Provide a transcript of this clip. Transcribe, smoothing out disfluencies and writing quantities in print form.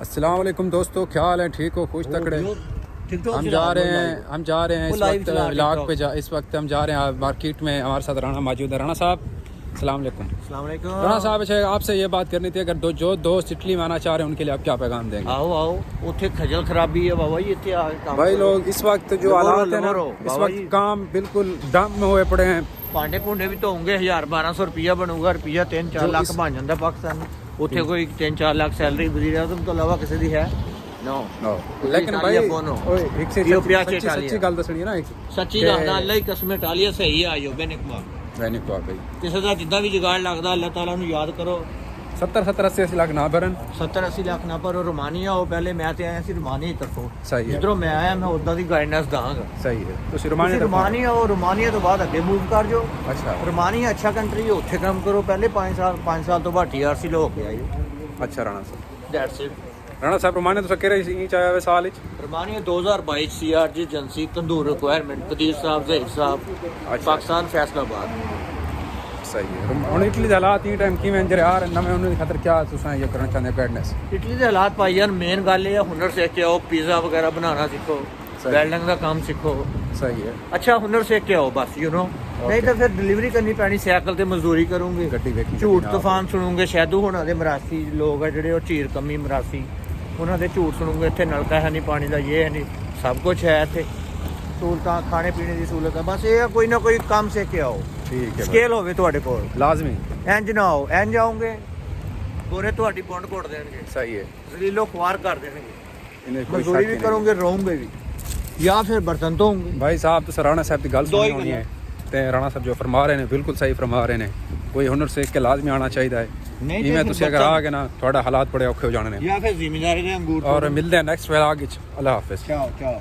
अस्सलाम वालेकुम दोस्तों, क्या हाल है? ठीक हो? खुश तकड़े? हम जा रहे हैं इस वक्त व्लॉग पे इस वक्त हम जा रहे हैं मार्केट में। हमारे साथ राणा मौजूद है। राणा साहब अस्सलाम वालेकुम। राणा साहब अच्छा आपसे ये बात करनी थी, अगर जो दोस्त इटली में आना चाह रहे हैं उनके लिए आप क्या पैगाम देंगे? आओ उत्थे खजल खराबी है बाबा जी, इतने भाई लोग इस वक्त जो हालात है ना, इस वक्त काम बिल्कुल डम में हुए पड़े हैं। भांडे भूंडे भी धोंगे 1000-1200 रुपया बनूगा, रुपया 3-4 लाख बन जाता पाकिस्तान। उत्थे कोई 3-4 लाख सैलरी वजीर आज़म तो अलावा किसी दी है नो। लेकिन भाई एक से सच्ची गल दसनी ना, सच्ची गल ना अल्लाह ही कसम टालिया सही आई हो बेनिकमा भाई किसी का जिद्दां भी जुगाड़ लगदा अल्लाह ताला नूं याद करो। 70-80 लाख ना भरन, 70-80 लाख ना पर रोमानिया हो। पहले मैं ते आया सी रोमानिया तरफों, सही है। जिधरों मैं आया मैं उदा दी गाइडेंस दांगा। सही है। तो रोमानिया हो, रोमानिया तो बाद अगे मूव कर जो। अच्छा रोमानिया अच्छा कंट्री है, उत्थे काम करो। पहले 5 साल तो बाद TRC लो के आई। अच्छा राणा साहब, दैट्स इट। राणा साहब रोमानिया तो सकेरे ही चाहे हुए साल विच रोमानिया 2022 CRG एजेंसी तंदूर रिक्वायरमेंट कदीर साहब ज़हीर साहब पाकिस्तान फैसलाबाद। सही है। हुण इटली दे हालात ई टाइम किवें अंदर आ रहे नवें उन्हें खातर क्या तुसां ये करना चाहते गाइडेंस? इटली के हालात भाई यार मेन गल ये हुनर सीख के आओ, पिज़्ज़ा वगैरह बनाना सीखो, वेल्डिंग का काम सीखो। सही है। अच्छा हुनर सीख के आओ बस, यू नो। नहीं तो फिर डिलीवरी करनी पैनी, साइकिल ते मजदूरी करूंगे, गड्डी वेखनी, झूठ तूफान सुनूंगे। शैदू होना दे मरासी लोग है जेडे चीर कमी मरासी, उन्होंने दे झूठ सुनूंगे। इत्थे नलका है नहीं, पानी का ये है नहीं, सब कुछ है इत्थे सहूलतां, खाने पीने की सहूलत है। बस ये कोई ना कोई काम सीख के आओ, ठीक है। स्केल होवे तुहाडे कोल लाजमी इंज ना आओ, इंज आओगे गोरे तुहाडी पौंड घोट देणगे, सही है। जलीलो ख्वार कर देणगे। इन्हें कोई मजदूरी शक भी नहीं। करोगे, रोंगे भी, या फिर बर्तन धोंगे। भाई साहब तो राणा साहब की गल दो ही सुनी होनी है ते राणा साहब जो फरमा रहे हैं बिल्कुल सही फरमा रहे हैं। कोई हुनर सीख के लाजमी आना चाहिए है। नहीं इवें तुसीं अगर आ गए ना थोड़ा हालात बड़े औखे हो जाने ने। या फिर जिम्मेदारी ने अंगूर और मिलते हैं नेक्स्ट व्लॉग विच। अल्लाह हाफिज। चाओ।